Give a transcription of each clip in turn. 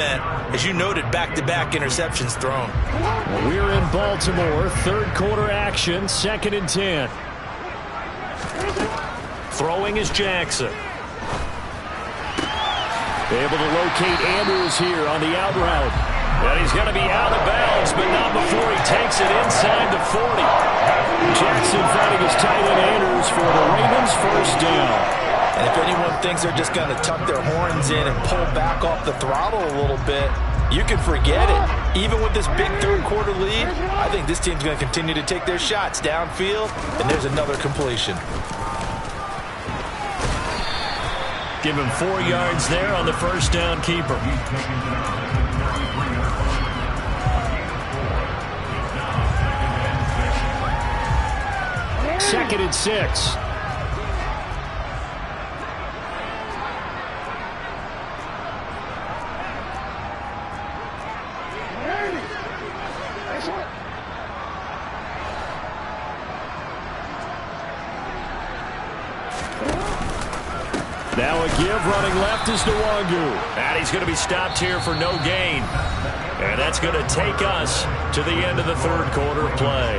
As you noted, back-to-back interceptions thrown. Well, we're in Baltimore. Third quarter action, 2nd and 10. Throwing is Jackson. Able to locate Andrews here on the out route. And he's going to be out of bounds, but not before he takes it inside the 40. Jackson finding his tight end Andrews for the Ravens' first down. And if anyone thinks they're just going to tuck their horns in and pull back off the throttle a little bit, you can forget it. Even with this big third quarter lead, I think this team's going to continue to take their shots downfield, and there's another completion. Give him 4 yards there on the first down keeper. Second and 6. Now a give, running left is Nwangu. And he's going to be stopped here for no gain. And that's going to take us to the end of the third quarter of play.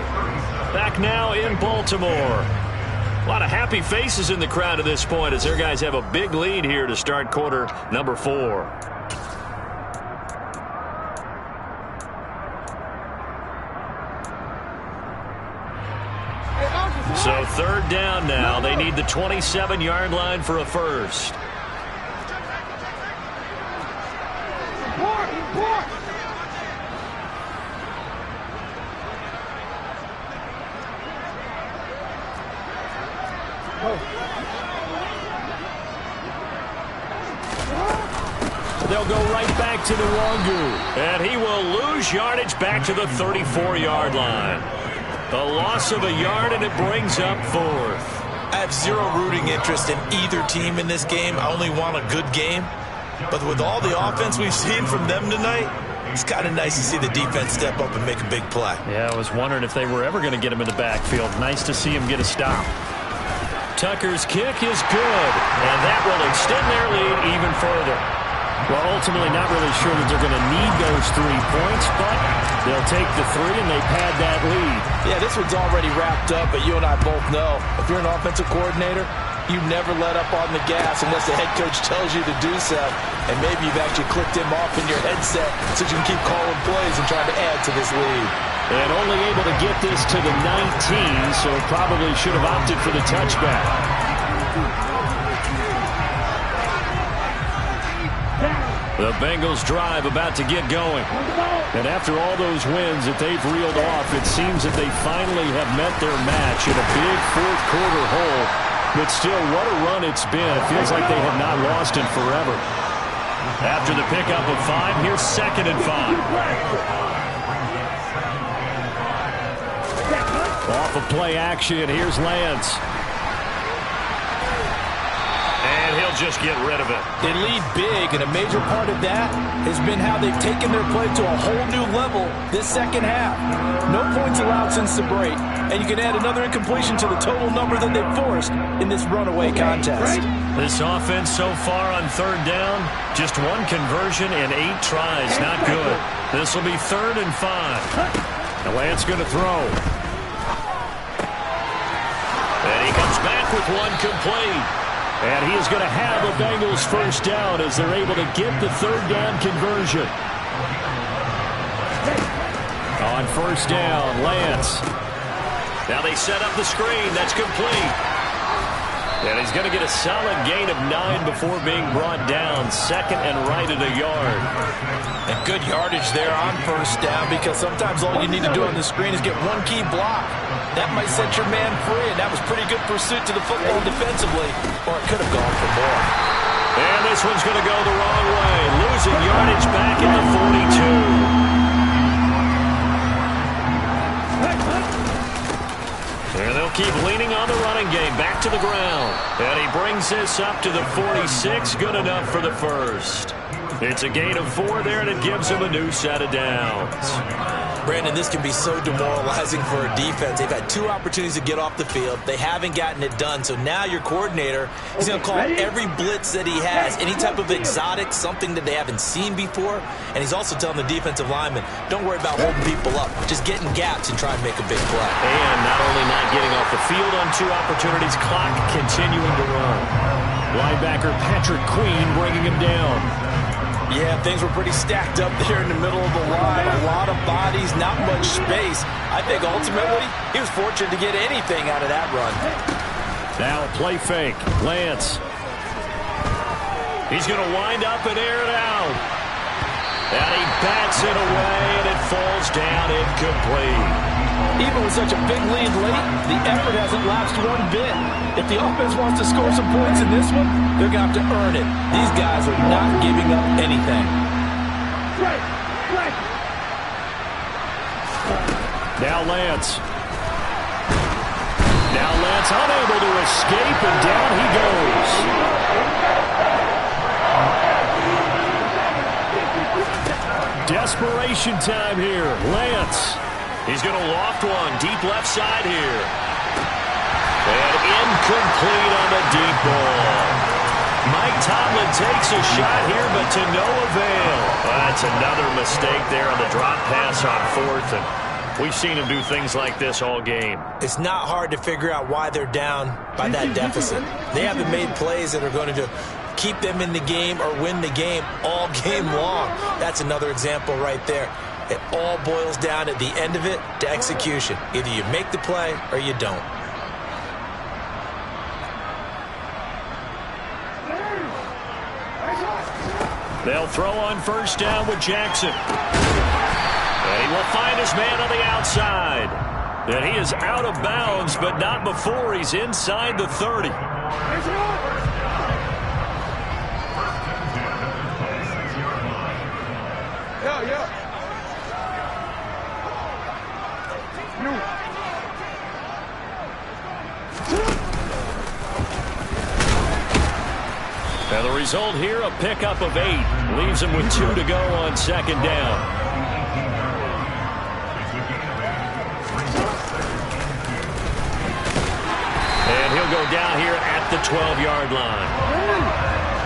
Back now in Baltimore. A lot of happy faces in the crowd at this point as their guys have a big lead here to start quarter number 4. So third down now. They need the 27-yard line for a first. They'll go right back to Nwangu. And he will lose yardage back to the 34-yard line. The loss of a yard, and it brings up 4th. I have zero rooting interest in either team in this game. I only want a good game. But with all the offense we've seen from them tonight, it's kind of nice to see the defense step up and make a big play. Yeah, I was wondering if they were ever going to get him in the backfield. Nice to see him get a stop. Tucker's kick is good, and that will extend their lead even further. Well, ultimately not really sure that they're going to need those 3 points, but they'll take the 3 and they pad that lead. Yeah, this one's already wrapped up, but you and I both know if you're an offensive coordinator, you never let up on the gas unless the head coach tells you to do so. And maybe you've actually clicked him off in your headset so you can keep calling plays and trying to add to this lead. And only able to get this to the 19, so probably should have opted for the touchback. The Bengals drive about to get going. And after all those wins that they've reeled off, it seems that they finally have met their match in a big fourth quarter hole. But still, what a run it's been. It feels like they have not lost in forever. After the pickup of 5, here's 2nd and 5. Off of play action, here's Lance. And he'll just get rid of it. They lead big, and a major part of that has been how they've taken their play to a whole new level this second half. No points allowed since the break, and you can add another incompletion to the total number that they've forced in this runaway contest. This offense so far on third down, just 1 conversion and 8 tries. Not good. This will be 3rd and 5. Now Lance going to throw. And he comes back with 1 complete. And he is going to have a Bengals first down as they're able to get the third down conversion. On first down, Lance. Now they set up the screen. That's complete. And he's going to get a solid gain of 9 before being brought down. 2nd and right at a yard. And good yardage there on first down, because sometimes all you need to do on the screen is get 1 key block. That might set your man free, and that was pretty good pursuit to the football defensively, or it could have gone for more. And this one's going to go the wrong way, losing yardage back at the 42. And they'll keep leaning on the running game, back to the ground. And he brings this up to the 46, good enough for the first. It's a gain of 4 there, and it gives them a new set of downs. Brandon, this can be so demoralizing for a defense. They've had 2 opportunities to get off the field. They haven't gotten it done. So now your coordinator is going to call every blitz that he has, any type of exotic, something that they haven't seen before. And he's also telling the defensive lineman, don't worry about holding people up. Just get in gaps and try and make a big play. And not only not getting off the field on 2 opportunities, clock continuing to run. Linebacker Patrick Queen bringing him down. Yeah, things were pretty stacked up there in the middle of the line. A lot of bodies, not much space. I think ultimately he was fortunate to get anything out of that run. Now play fake. Lance. He's going to wind up and air it out. And he bats it away, and it falls down incomplete. Even with such a big lead late, the effort hasn't lapsed one bit. If the offense wants to score some points in this one, they're going to have to earn it. These guys are not giving up anything. Now Lance. Now Lance unable to escape, and down he goes. Desperation time here. Lance. He's going to loft one. Deep left side here. And incomplete on the deep ball. Mike Tomlin takes a shot here, but to no avail. That's another mistake there on the drop pass on 4th. And we've seen him do things like this all game. It's not hard to figure out why they're down by that deficit. They haven't made plays that are going to keep them in the game or win the game all game long. That's another example right there. It all boils down at the end of it to execution. Either you make the play or you don't. They'll throw on first down with Jackson. And he will find his man on the outside. And he is out of bounds, but not before he's inside the 30. And the result here, a pickup of 8. Leaves him with 2 to go on second down. And he'll go down here at the 12-yard line.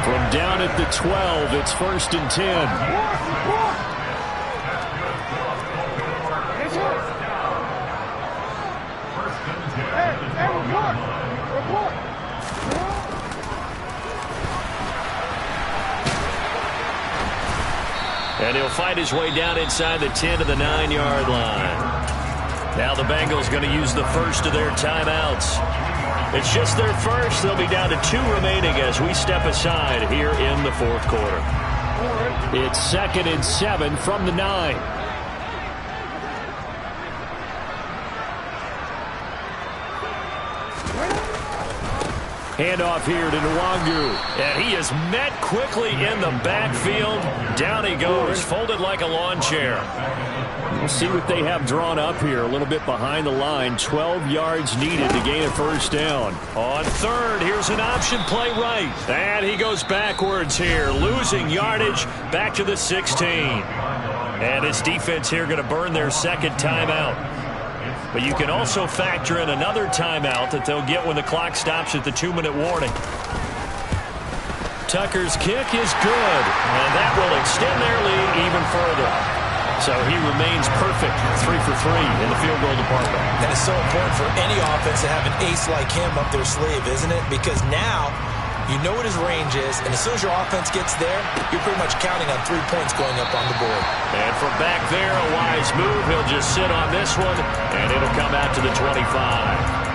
From down at the 12, it's 1st and 10. And he'll find his way down inside the 10 to the 9-yard line. Now the Bengals going to use the first of their timeouts. It's just their first. They'll be down to 2 remaining as we step aside here in the 4th quarter. It's 2nd and 7 from the 9. Handoff here to Nwangu. And he is met quickly in the backfield. Down he goes, folded like a lawn chair. We'll see what they have drawn up here. A little bit behind the line. 12 yards needed to gain a first down. On 3rd, here's an option play right. And he goes backwards here, losing yardage back to the 16. And his defense here going to burn their 2nd timeout. But you can also factor in another timeout that they'll get when the clock stops at the 2-minute warning. Tucker's kick is good, and that will extend their lead even further. So he remains perfect, 3 for 3 in the field goal department. That is so important for any offense to have an ace like him up their sleeve, isn't it? Because now you know what his range is, and as soon as your offense gets there, you're pretty much counting on 3 points going up on the board. And from back there, a wise move. He'll just sit on this one, and it'll come out to the 25.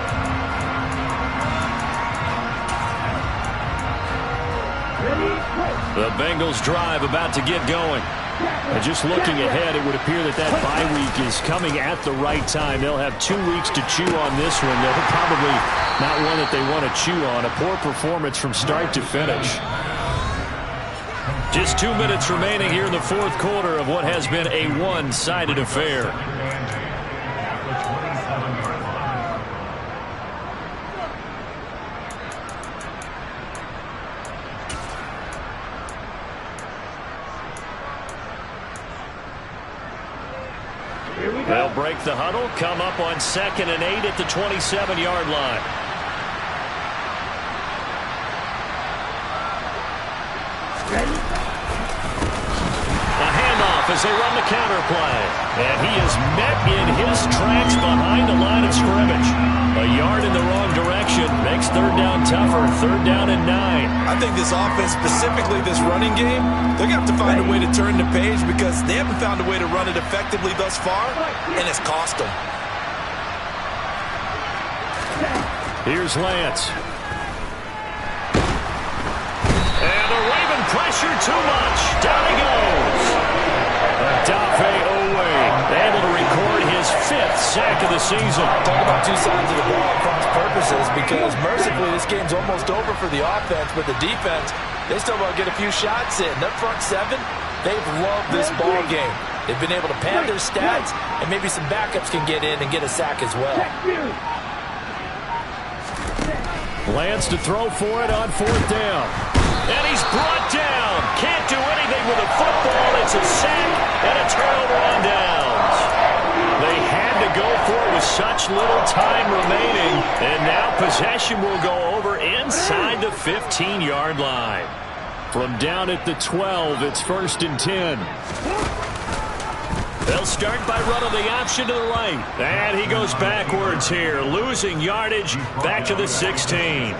The Bengals drive about to get going. And just looking ahead, it would appear that bye week is coming at the right time. They'll have 2 weeks to chew on this one. They're probably not one that they want to chew on. A poor performance from start to finish. Just 2 minutes remaining here in the 4th quarter of what has been a one-sided affair. They'll break the huddle, come up on 2nd and 8 at the 27-yard line. A handoff as they run the counter play. And he is met in his tracks behind the line of scrimmage. A yard in the wrong direction makes 3rd down tougher. 3rd down and 9. I think this offense, specifically this running game, they're going to have to find a way to turn the page because they haven't found a way to run it effectively thus far, and it's cost them. Here's Lance. And the Raven pressure too much. Down he goes. Dafe Owe able to record his 5th sack of the season. Talk about two sides of the ball at cross purposes because mercifully this game's almost over for the offense, but the defense, they still want to get a few shots in. That front 7, they've loved this ball game. They've been able to pad their stats, and maybe some backups can get in and get a sack as well. Lance to throw for it on 4th down. And he's brought down. Can't do anything with a football. It's a sack and a turnover on downs. They had to go for it with such little time remaining. And now possession will go over inside the 15-yard line. From down at the 12, it's 1st and 10. They'll start by running the option to the right. And he goes backwards here, losing yardage back to the 16.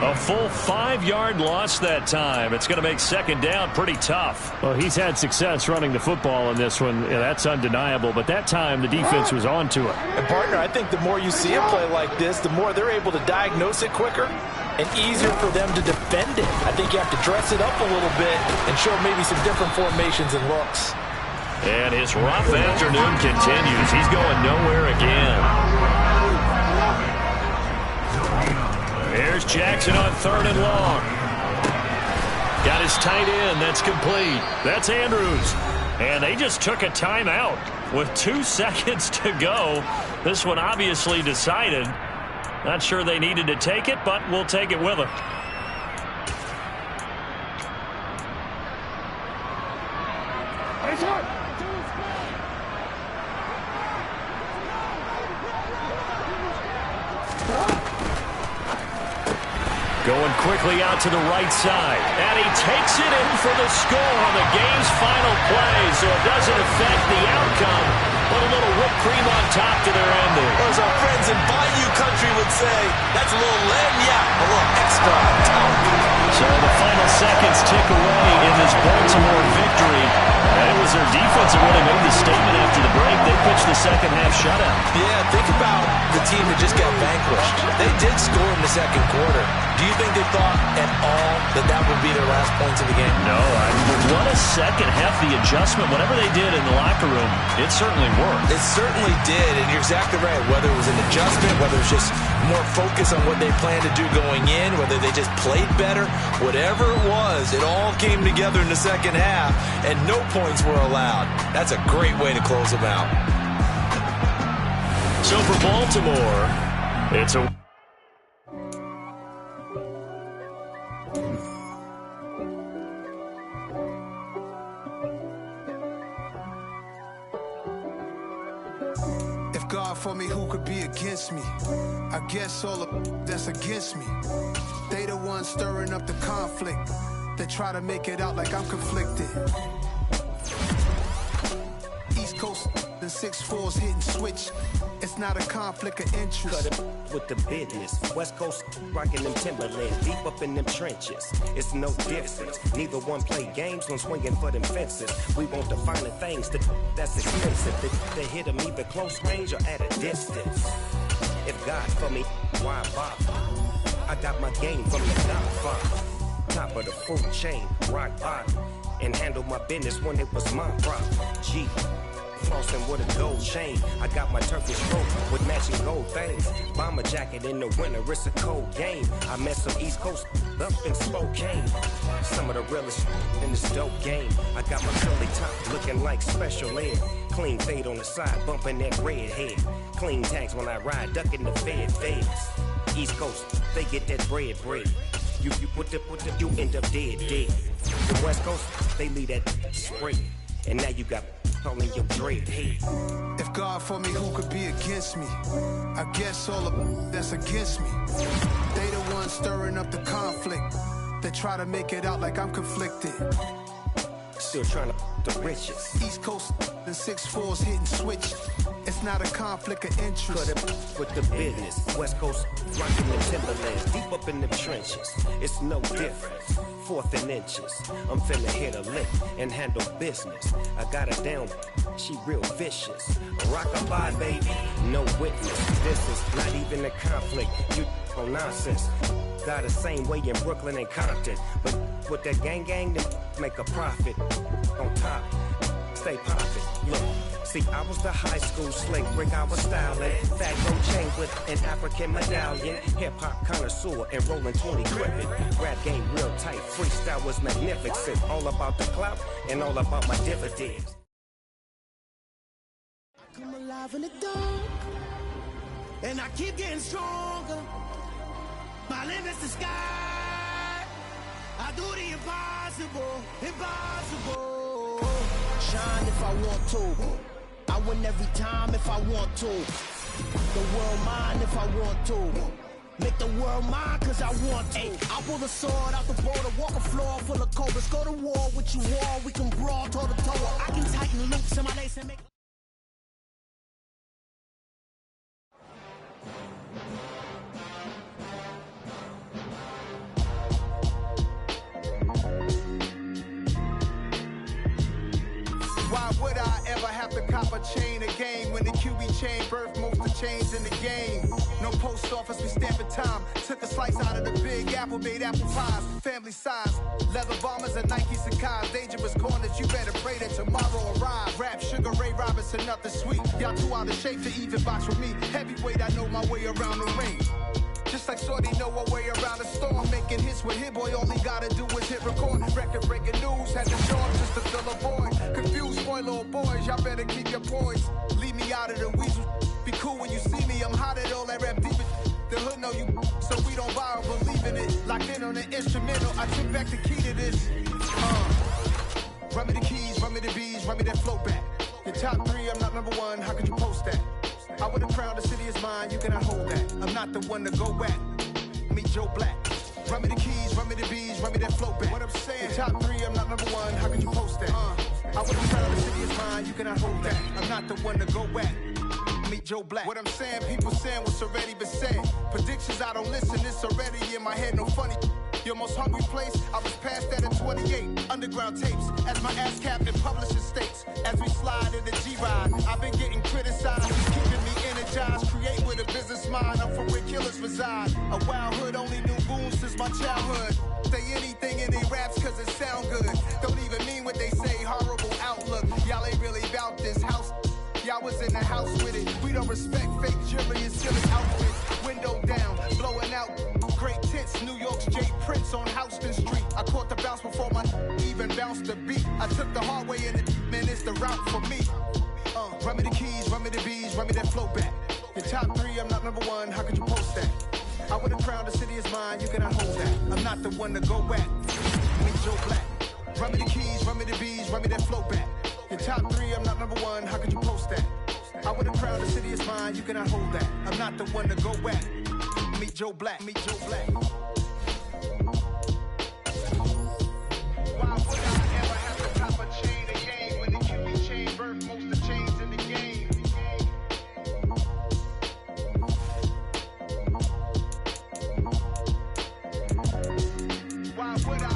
A full 5-yard loss that time. It's going to make 2nd down pretty tough. Well, he's had success running the football in this one. Yeah, that's undeniable. But that time, the defense was on to it. And, partner, I think the more you see a play like this, the more they're able to diagnose it quicker and easier for them to defend it. I think you have to dress it up a little bit and show maybe some different formations and looks. And his rough afternoon continues. He's going nowhere again. Here's Jackson on 3rd and long. Got his tight end. That's complete. That's Andrews. And they just took a timeout with 2 seconds to go. This one obviously decided. Not sure they needed to take it, but we'll take it with them. Going quickly out to the right side. And he takes it in for the score on the game's final play, so it doesn't affect the outcome. Put a little whipped cream on top to their ending. Or as our friends in Bayou Country would say, that's a little a little extra on top. So the final seconds tick away in this Baltimore victory. And it was their defense that really made the statement after the break. They pitched the second half shutout. Yeah, think about the team that just got vanquished. They did score in the 2nd quarter. Do you think they thought at all that that would be their last points of the game? No. What a second half, the adjustment, whatever they did in the locker room, it certainly worked. It certainly did, and you're exactly right. Whether it was an adjustment, whether it was just more focus on what they planned to do going in, whether they just played better, whatever it was, it all came together in the 2nd half, and no points were allowed. That's a great way to close them out. So for Baltimore, it's a... If God for me, who could be against me? I guess all of that's against me. They the ones stirring up the conflict. They try to make it out like I'm conflicted. East Coast, the 6'4's hitting switch. It's not a conflict of interest. Cut it with the business. West Coast rocking them Timberlands, deep up in them trenches. It's no difference. Neither one play games when swinging for them fences. We want the finer things that's expensive. They hit them either close range or at a distance. If God for me, why bother? I got my game from the Godfather. Top of the food chain, rock bottom. And handle my business when it was my problem. G. Flossing with a gold chain. I got my Turkish coat with matching gold things. Bomber jacket in the winter, it's a cold game. I met some East Coast up in Spokane. Some of the realest in this dope game. I got my curly top looking like special ed. Clean fade on the side, bumping that red head. Clean tags when I ride, ducking the feds. East Coast, they get that bread. You end up dead. The West Coast, they leave that spray. And now you got all in your dread head. If God for me, who could be against me? I guess all of that's against me. They the ones stirring up the conflict. They try to make it out like I'm conflicted. Still trying to the riches. East Coast and 6'4's hitting switch. It's not a conflict of interest. Cut it with the business. West Coast rocking the Timberlands, deep up in the trenches. It's no different. 4th and inches. I'm finna hit a lick and handle business. I got her down, she real vicious. Rockabye, baby, no witness. This is not even a conflict. You on nonsense. Got the same way in Brooklyn and Compton, but with that gang, then make a profit. On top, stay poppin'. Look. See, I was the high school slick brick I was styling. Fat gold chain with an African medallion. Hip-hop connoisseur and rolling 20 gripping. Rap game real tight, freestyle was magnificent. All about the clout and all about my dividends. I come alive in the dark, and I keep getting stronger. My limit's the sky. I do the impossible, impossible. Shine if I want to. I win every time if I want to. The world mine if I want to. Make the world mine cause I want to. I pull the sword out the border, walk a floor full of cobras. Go to war with you war, we can brawl toe to toe. I can tighten loops in my lace and make... Why would I ever have to cop a chain again when the QB chain birthed most of the chains in the game? No post office, we stamping time. Took a slice out of the big apple, made apple pies. Family size, leather bombers and Nike Sacai's. Dangerous corners, you better pray that tomorrow arrive. Rap, Sugar Ray Robinson, nothing sweet. Y'all too out of shape to even box with me. Heavyweight, I know my way around the ring. Just like Shorty know her way around the storm. Making hits with Hit Boy, all he gotta do is hit record. Record breaking news, had to show up just to fill a void. Confused boy, little boys, y'all better keep your poise. Leave me out of the weasel. Be cool when you see me, I'm hot at all that rap deep. The hood know you, so we don't borrow, believe in it. Locked in on the instrumental, I took back the key to this. Run me the keys, run me the bees, run me that flow back. Your top 3, I'm not number 1, how could you post that? I would have crowned the city is mine, you cannot hold that. I'm not the one to go back. Meet Joe Black. Run me the keys, run me the bees, run me that flow back. What I'm saying, your top 3, I'm not number 1, how could you post that? I would have crowned the city is mine, you cannot hold that. I'm not the one to go back. Meet Joe Black. What I'm saying, people saying what's already been said. Predictions, I don't listen, it's already in my head, no funny. Your most hungry place, I was past that at 28. Underground tapes, as my ass cap in publishing states. As we slide in the G-Ride, I've been getting criticized, keeping me energized. Create with a business mind, I'm from where killers reside. A wild hood, only knew goons since my childhood. Say anything in they raps cause it sound good. Don't even mean what they say, horrible outlook. Y'all ain't really about this house. Y'all was in the house with it. We don't respect fake jewelry and silly outfits. Window down, blowing out great tits. New York's J. Prince on Houston Street. I caught the bounce before my even bounced the beat. I took the hard way in it, man, it's the route for me. Run me the keys, run me the bees, run me that flow back. Your top 3, I'm not number 1, how could you post that? I would have crowned the city is mine, you cannot hold that. I'm not the one to go back. Meet Joe Black. Run me the keys, run me the bees, run me that flow back. Your top 3, I'm not number 1, how could you post that? I would have crowned the city is mine, you cannot hold that. I'm not the one to go back. Meet Joe Black, meet Joe Black. Why would I ever have to cop a chain again when the QB chain birthed most of the chains in the game? Why would I?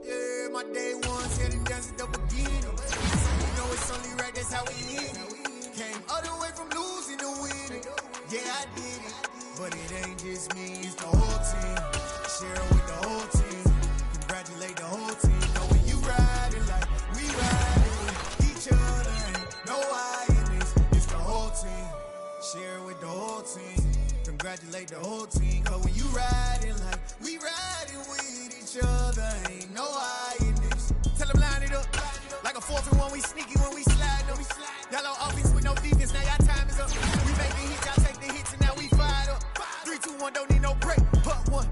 Yeah, my day one, said it does at the beginning. So you know it's only right, that's how we live. Came all the way from losing to winning. Yeah, I did it, but it ain't just me, it's the whole team. Share it with the whole team. Congratulate the whole team. Knowing you riding like we riding with each other. Ain't no I in this, it's the whole team. Share it with the whole team. Congratulate the whole team. Cause when you riding like we riding with each other, ain't no I in this. Tell them line it up. Like a 4-1, we sneaky when we slide them. Y'all on offense with no defense, now y'all time is up. We make the hits, y'all take the hits, and now we fired up. 3, 2, 1, don't need no break. But one,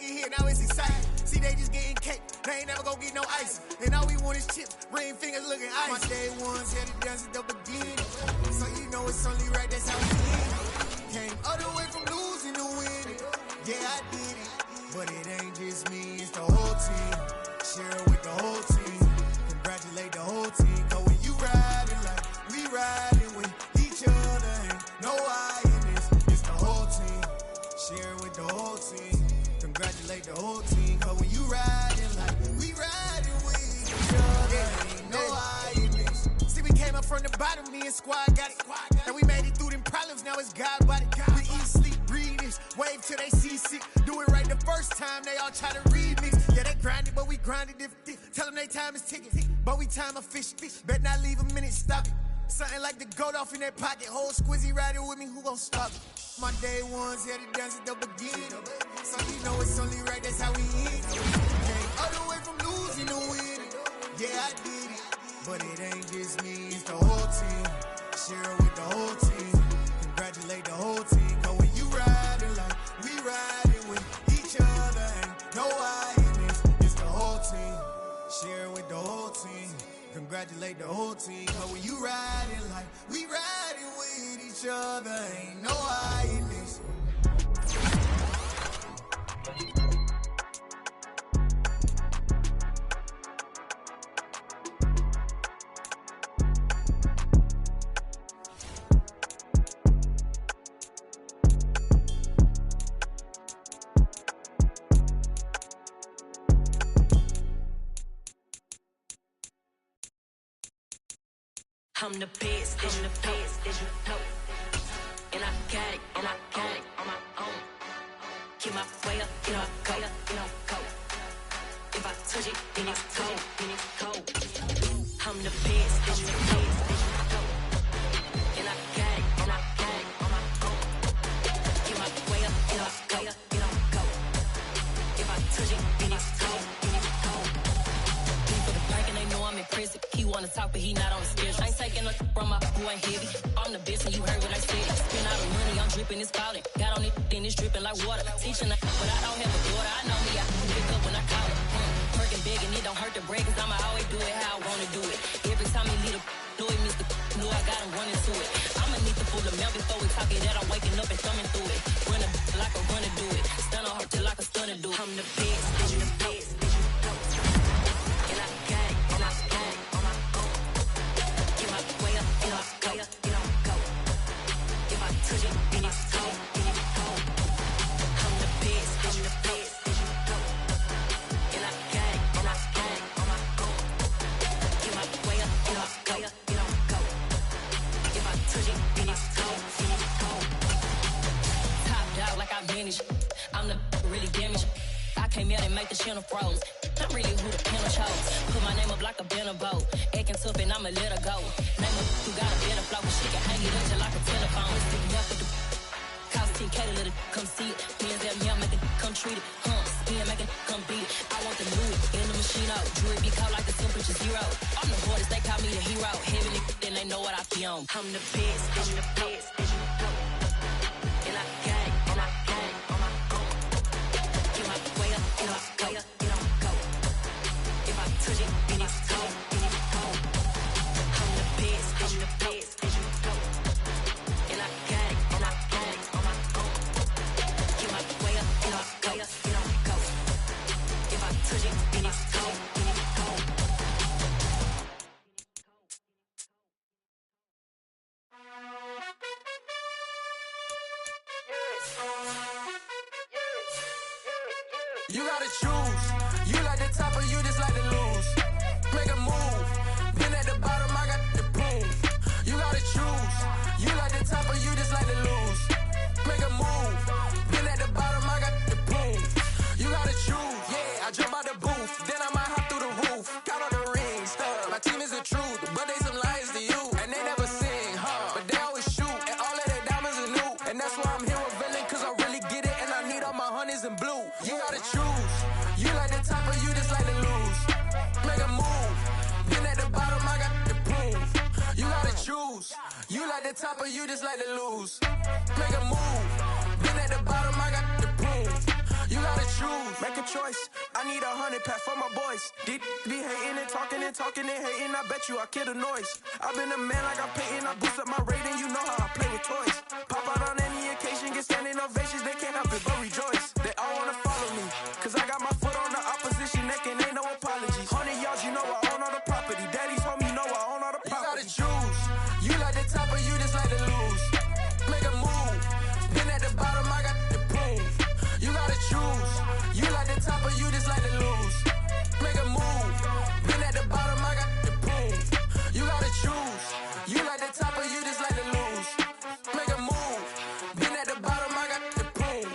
get hit, now it's exciting. See, they just getting cake, they ain't never gonna get no ice. And all we want is chips, ring fingers looking ice. My day ones had to dance at the beginning. So you know it's only right, that's how we live. Came all the way from losing to winning. Yeah, I did it. But it ain't just me, it's the whole team. Share it with the whole team. Congratulate the whole team. Cause when you riding like we riding with each other, ain't no I in this. It's the whole team. Share it with the whole team. Congratulate the whole team. Cause when you riding like we riding with each other, ain't no I in this. See, we came up from the bottom, me and squad got it. And we made it through them problems, now it's God body. We eat, sleep, breathe this. Wave till they see sick. Do it right the first time, they all try to remix. Yeah, they grinded, but we grinded different. Tell them they time is ticking, but we time efficient. Bet not leave a minute, stop it. Something like the goat off in their pocket. Whole squizzy riding with me, who gon' stop it? My day ones had to dance at the beginning. So you know it's only right, that's how we end. Came all the way from losing to winning. Yeah, I did it. But it ain't just me, it's the whole team. Share it with the whole team. Congratulate the whole team. Cause when you riding like we riding with each other, ain't no I in this. It's the whole team. Share it with the whole team. Congratulate the whole team. Cause when you riding like we riding with each other, ain't no I in this. I'm the best, as you know. And I got it on my own. Get my way up, go. If I touch it, then it's cold. I'm the best, as you know. And I got it on my own. Get my way up, go. If I touch it, then it's cold. People the park and they know I'm impressive. He wanna talk, but he not on the schedule. I ain't taking a from my boy heavy. I'm the best, and you heard what I said. Spend all the money, I'm dripping, it's falling. Got on it, then it's dripping like water. Teaching her, but I don't have a daughter. I know me, I can pick up when I call it. Working big, and it don't hurt to break, cause I'ma always do it how I wanna do it. Every time he lead a know it means the know I got him running to it. I'ma need the full amount before we talk it that I'm waking up and thumbing through it. Run a like a runner do it. Stun on her till I can stun and do it. I'm the best, and the best. And I got it on my own. Get my way up, go. If I touch it, then it's cold. I'm the best, and the best. And I got it on my own. Get my way up, go. If I touch it, then it's cold. Top dog like I manage. I'm the really damaged. I came out and make the channel froze. I'm really who the panel chose. Put my name up like a banner boat. Acting tough and I'ma let her go. Name her who got a better flow. She can hang it up just like a telephone. Sticking up with the cost 10K to let it come see it. Hands at me, I make it come treat it. Spin, make it come beat it. I want the new in the machine out. Jewelry be cold like the temperature zero. I'm the hardest, they call me the hero. Heavy then they know what I be on. I'm the best, and the best. And I got it on my own. Get my way up, go. If I touch it, then it's cold. I'm the best, and the best. And I got it on my own. Get my way up, go. If I touch it, then it's cold. You gotta choose. You like the top or you just like to lose. Make a move. Been at the bottom, I got the prove. You gotta choose. You like the top or you just like to lose. Make a move. Been at the bottom, I got the prove. You gotta choose. Yeah, I jump out the booth. Then I might hop through the roof. Count on the rings, stuff. My team is the truth, but they some liars to you. And they never sing, but they always shoot. And all of their diamonds are new. And that's why I'm here revealing, cause I really get it. And I need all my honeys in blue. You gotta choose. You like the top or you just like to lose. Make a move. Been at the bottom, I got the proof. You gotta choose. You like the top or you just like to lose. Make a move. Been at the bottom, I got the proof. You gotta choose. need 100 pack for my boys. These be hating and talking and talking and hating. I bet you I kill the noise. I've been a man like I'm Peyton. I boost up my rating. You know how I play with toys. Pop out on any occasion, get standing ovations. They can't help it but rejoice. They all wanna follow me, cause I got my foot on the opposition neck and ain't no apologies. 100 yards, you know I own all the property. Daddy's home, you know I own all the property. You gotta choose. You like the top or you just like to lose. Make a move. Been at the bottom, I got the proof. You gotta choose. You like the top or you just like to lose. Make a move. Been at the bottom, I got the proof. You gotta choose. You like the top or you just like to lose. Make a move. Been at the bottom, I got the proof.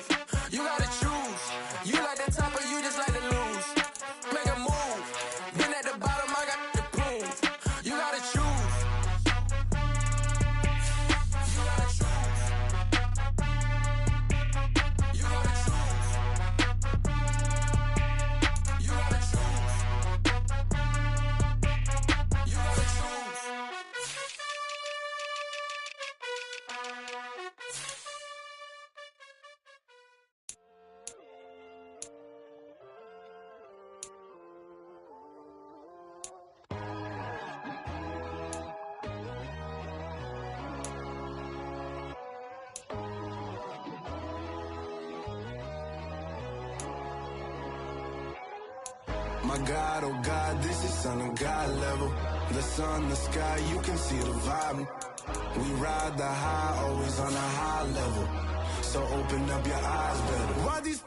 You gotta choose. You like the top or you just like to lose. Make a move. Been at the bottom, I got the proof. You gotta choose. You gotta choose. You gotta choose. You gotta choose. You gotta choose. My God, oh God, this is on a God level. The sun, the sky, you can see the vibe. We ride the high, always on a high level. So open up your eyes better. Why these